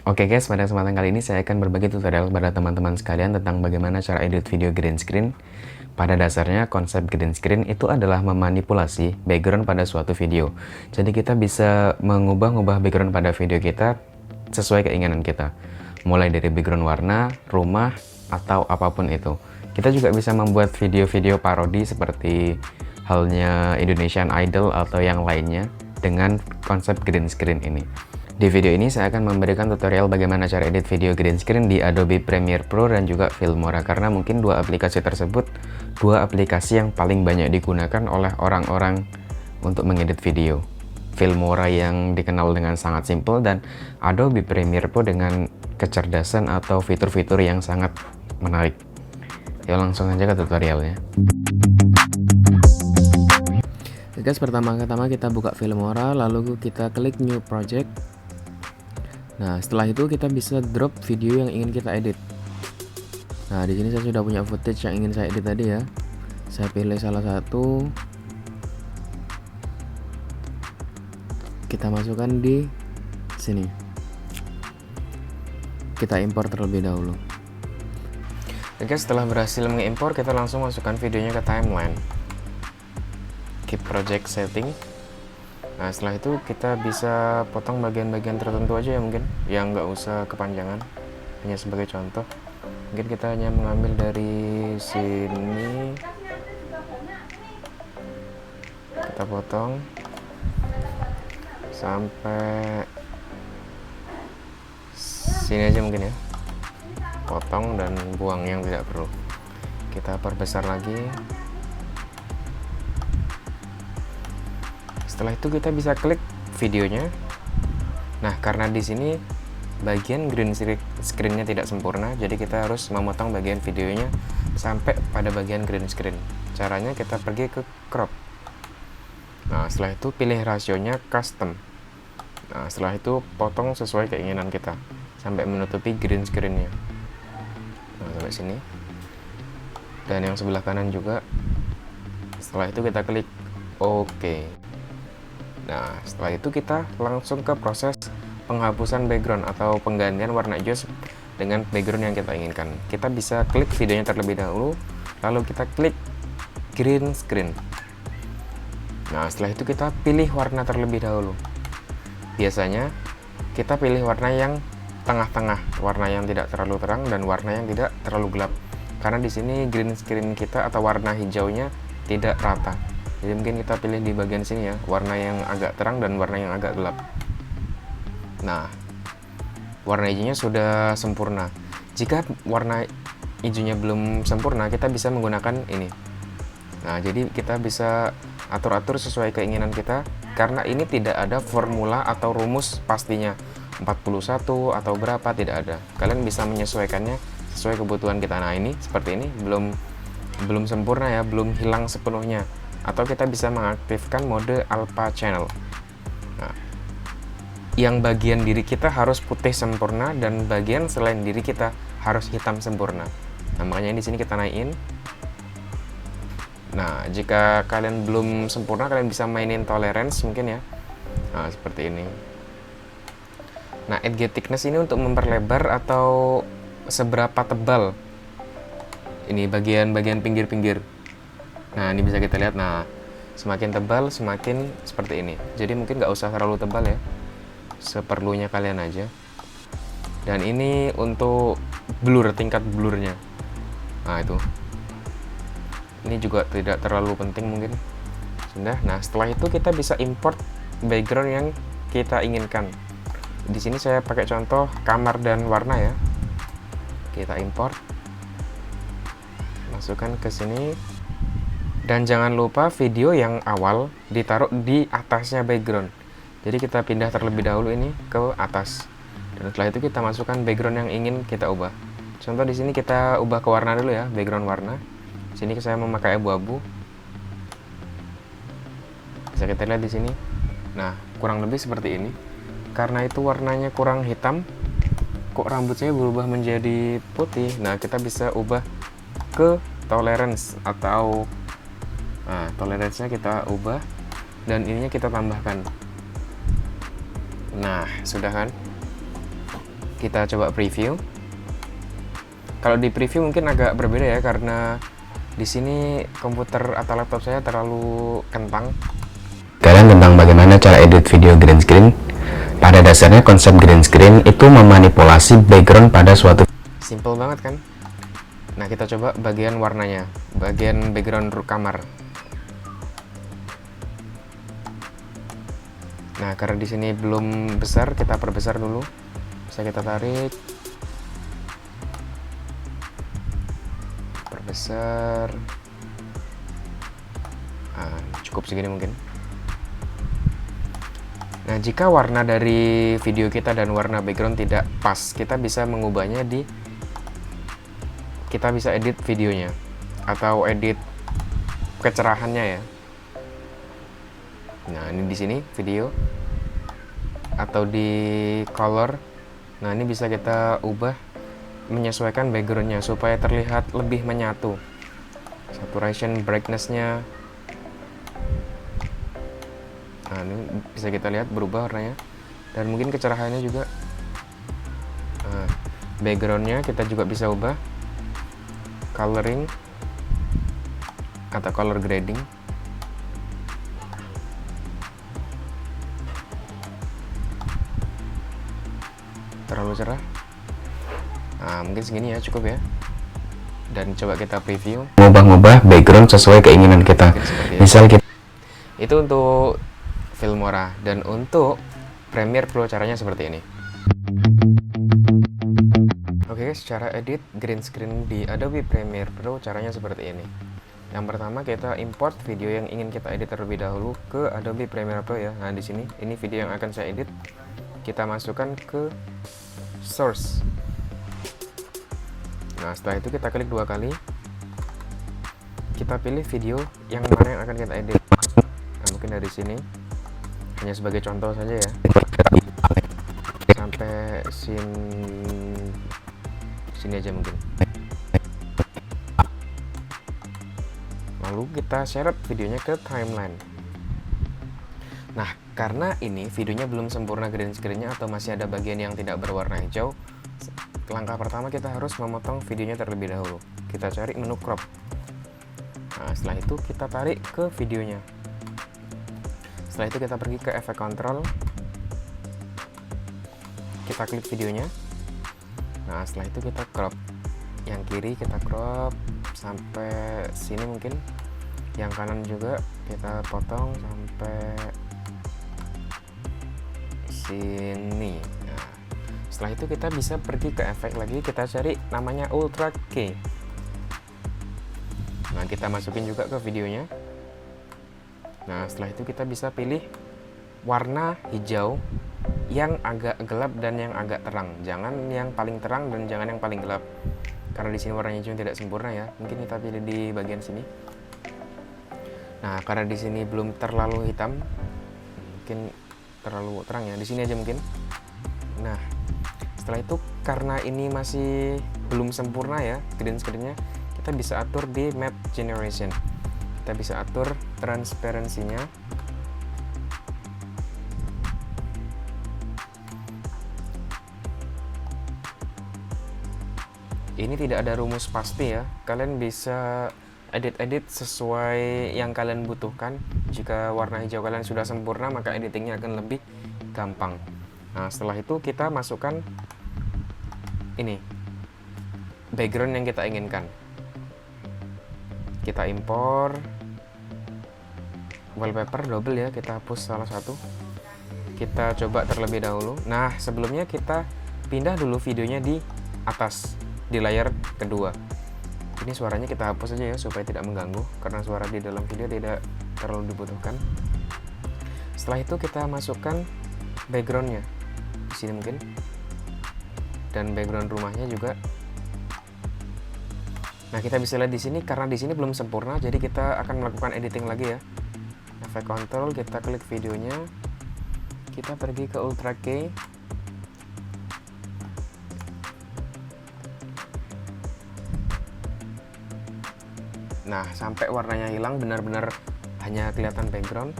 Oke guys, pada kesempatan kali ini saya akan berbagi tutorial kepada teman-teman sekalian tentang bagaimana cara edit video green screen. Pada dasarnya konsep green screen itu adalah memanipulasi background pada suatu video. Jadi kita bisa mengubah-ubah background pada video kita sesuai keinginan kita. Mulai dari background warna, rumah, atau apapun itu. Kita juga bisa membuat video-video parodi seperti halnya Indonesian Idol atau yang lainnya dengan konsep green screen ini. Di video ini saya akan memberikan tutorial bagaimana cara edit video green screen di Adobe Premiere Pro dan juga Filmora, karena mungkin dua aplikasi tersebut dua aplikasi yang paling banyak digunakan oleh orang-orang untuk mengedit video. Filmora yang dikenal dengan sangat simple dan Adobe Premiere Pro dengan kecerdasan atau fitur-fitur yang sangat menarik. Yuk langsung aja ke tutorialnya. Guys, pertama-tama kita buka Filmora, lalu kita klik New Project. Nah, setelah itu kita bisa drop video yang ingin kita edit. Nah, di sini saya sudah punya footage yang ingin saya edit tadi ya. Saya pilih salah satu. Kita masukkan di sini. Kita impor terlebih dahulu. Oke, setelah berhasil mengimpor, kita langsung masukkan videonya ke timeline. Keep project setting. Nah, setelah itu kita bisa potong bagian-bagian tertentu aja ya, mungkin yang nggak usah kepanjangan, hanya sebagai contoh. Mungkin kita hanya mengambil dari sini, kita potong sampai sini aja mungkin ya, potong dan buang yang tidak perlu. Kita perbesar lagi. Setelah itu kita bisa klik videonya. Nah, karena di sini bagian green screen-nya tidak sempurna, jadi kita harus memotong bagian videonya sampai pada bagian green screen. Caranya kita pergi ke crop. Nah, setelah itu pilih rasionya custom. Nah, setelah itu potong sesuai keinginan kita sampai menutupi green screen-nya. Nah, sampai sini. Dan yang sebelah kanan juga. Setelah itu kita klik OK. Nah, setelah itu kita langsung ke proses penghapusan background atau penggantian warna hijau dengan background yang kita inginkan. Kita bisa klik videonya terlebih dahulu, lalu kita klik green screen. Nah, setelah itu kita pilih warna terlebih dahulu. Biasanya kita pilih warna yang tengah-tengah, warna yang tidak terlalu terang dan warna yang tidak terlalu gelap. Karena di sini green screen kita atau warna hijaunya tidak rata. Jadi mungkin kita pilih di bagian sini ya, warna yang agak terang dan warna yang agak gelap. Nah, warna hijaunya sudah sempurna. Jika warna hijaunya belum sempurna, kita bisa menggunakan ini. Nah, jadi kita bisa atur-atur sesuai keinginan kita, karena ini tidak ada formula atau rumus pastinya 41 atau berapa, tidak ada. Kalian bisa menyesuaikannya sesuai kebutuhan kita. Nah, ini seperti ini belum sempurna ya, belum hilang sepenuhnya. Atau kita bisa mengaktifkan mode alpha channel. Nah, yang bagian diri kita harus putih sempurna dan bagian selain diri kita harus hitam sempurna. Nah, makanya di sini kita naikin. Nah, jika kalian belum sempurna, kalian bisa mainin tolerance mungkin ya. Nah, seperti ini. Nah, edge thickness ini untuk memperlebar atau seberapa tebal ini bagian-bagian pinggir-pinggir. Nah, ini bisa kita lihat. Nah, semakin tebal semakin seperti ini. Jadi mungkin nggak usah terlalu tebal ya, seperlunya kalian aja. Dan ini untuk blur, tingkat blurnya. Nah, itu ini juga tidak terlalu penting mungkin. Sudah. Nah, setelah itu kita bisa import background yang kita inginkan. Di sini saya pakai contoh kamar dan warna ya. Kita import, masukkan ke sini. Dan jangan lupa video yang awal ditaruh di atasnya background. Jadi kita pindah terlebih dahulu ini ke atas. Dan setelah itu kita masukkan background yang ingin kita ubah. Contoh di sini kita ubah ke warna dulu ya, background warna. Sini saya memakai abu-abu. Bisa kita lihat di sini. Nah, kurang lebih seperti ini. Karena itu warnanya kurang hitam, kok rambut saya berubah menjadi putih. Nah, kita bisa ubah ke tolerance atau toleransinya kita ubah dan ininya kita tambahkan. Nah, sudah kan? Kita coba preview. Kalau di preview mungkin agak berbeda ya, karena di sini komputer atau laptop saya terlalu kentang. Kalian tentang bagaimana cara edit video green screen. Pada dasarnya konsep green screen itu memanipulasi background pada suatu. Simple banget kan? Nah, kita coba bagian warnanya, bagian background kamar. Nah, karena di sini belum besar, kita perbesar dulu. Bisa kita tarik, perbesar. Cukup segini mungkin. Nah, jika warna dari video kita dan warna background tidak pas, kita bisa mengubahnya kita bisa edit videonya atau edit kecerahannya ya. Nah, ini di sini video atau di color. Nah, ini bisa kita ubah menyesuaikan backgroundnya supaya terlihat lebih menyatu. Saturation, brightness-nya. Nah, ini bisa kita lihat berubah warnanya, dan mungkin kecerahannya juga. Nah, backgroundnya kita juga bisa ubah coloring atau color grading. Terlalu cerah. Nah, mungkin segini ya, cukup ya. Dan coba kita preview. Ngubah-ngubah background sesuai keinginan kita. Misal kita itu untuk Filmora, dan untuk Premiere Pro caranya seperti ini. Oke guys, cara edit green screen di Adobe Premiere Pro caranya seperti ini. Yang pertama, kita import video yang ingin kita edit terlebih dahulu ke Adobe Premiere Pro ya. Nah, di sini ini video yang akan saya edit. Kita masukkan ke source. Nah, setelah itu kita klik 2 kali. Kita pilih video yang mana yang akan kita edit. Nah, mungkin dari sini. Hanya sebagai contoh saja ya. Sampai sini aja mungkin. Lalu kita seret videonya ke timeline. Nah, karena ini videonya belum sempurna green screen-nya atau masih ada bagian yang tidak berwarna hijau, langkah pertama kita harus memotong videonya terlebih dahulu. Kita cari menu crop. Nah, setelah itu kita tarik ke videonya. Setelah itu kita pergi ke efek control. Kita klik videonya. Nah, setelah itu kita crop. Yang kiri kita crop sampai sini mungkin. Yang kanan juga kita potong sampai sini. Nah, setelah itu kita bisa pergi ke efek lagi, kita cari namanya Ultra Key. Nah, kita masukin juga ke videonya. Nah, setelah itu kita bisa pilih warna hijau yang agak gelap dan yang agak terang. Jangan yang paling terang dan jangan yang paling gelap. Karena di sini warna hijau tidak sempurna ya. Mungkin kita pilih di bagian sini. Nah, karena di sini belum terlalu hitam, mungkin terlalu terang ya. Di sini aja mungkin. Nah, setelah itu karena ini masih belum sempurna ya green screen-nya, kita bisa atur di map generation. Kita bisa atur transparansinya. Ini tidak ada rumus pasti ya. Kalian bisa edit-edit sesuai yang kalian butuhkan. Jika warna hijau kalian sudah sempurna, maka editingnya akan lebih gampang. Nah, setelah itu kita masukkan ini background yang kita inginkan. Kita impor wallpaper double ya, kita hapus salah satu. Kita coba terlebih dahulu. Nah, sebelumnya kita pindah dulu videonya di atas, di layar kedua. Ini suaranya kita hapus aja ya supaya tidak mengganggu, karena suara di dalam video tidak terlalu dibutuhkan. Setelah itu kita masukkan backgroundnya di sini mungkin, dan background rumahnya juga. Nah, kita bisa lihat di sini karena di sini belum sempurna, jadi kita akan melakukan editing lagi ya. Efek control, kita klik videonya, kita pergi ke Ultra Key. Nah, sampai warnanya hilang, benar-benar hanya kelihatan background.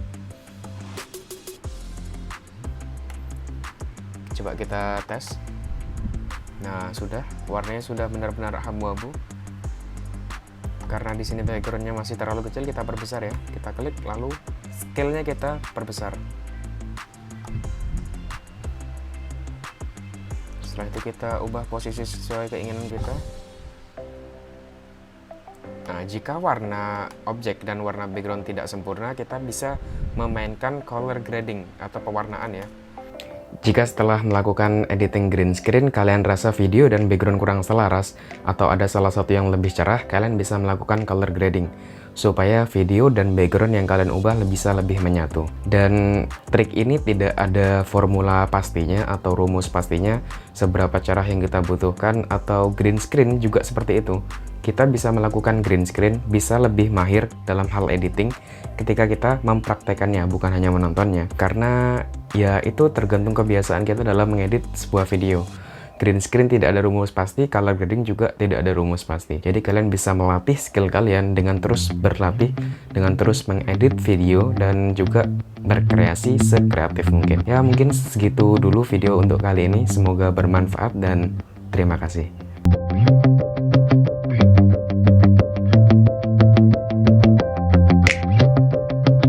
Coba kita tes. Nah, sudah, warnanya sudah benar-benar abu-abu. Karena di sini backgroundnya masih terlalu kecil, kita perbesar ya. Kita klik, lalu scale-nya kita perbesar. Setelah itu kita ubah posisi sesuai keinginan kita. Nah, jika warna objek dan warna background tidak sempurna, kita bisa memainkan color grading atau pewarnaan ya. Jika setelah melakukan editing green screen, kalian rasa video dan background kurang selaras, atau ada salah satu yang lebih cerah, kalian bisa melakukan color grading, supaya video dan background yang kalian ubah bisa lebih menyatu. Dan trik ini tidak ada formula pastinya atau rumus pastinya seberapa cerah yang kita butuhkan, atau green screen juga seperti itu. Kita bisa melakukan green screen, bisa lebih mahir dalam hal editing ketika kita mempraktekannya, bukan hanya menontonnya. Karena ya itu tergantung kebiasaan kita dalam mengedit sebuah video. Green screen tidak ada rumus pasti, color grading juga tidak ada rumus pasti. Jadi kalian bisa melatih skill kalian dengan terus berlatih, dengan terus mengedit video, dan juga berkreasi sekreatif mungkin. Ya mungkin segitu dulu video untuk kali ini, semoga bermanfaat dan terima kasih.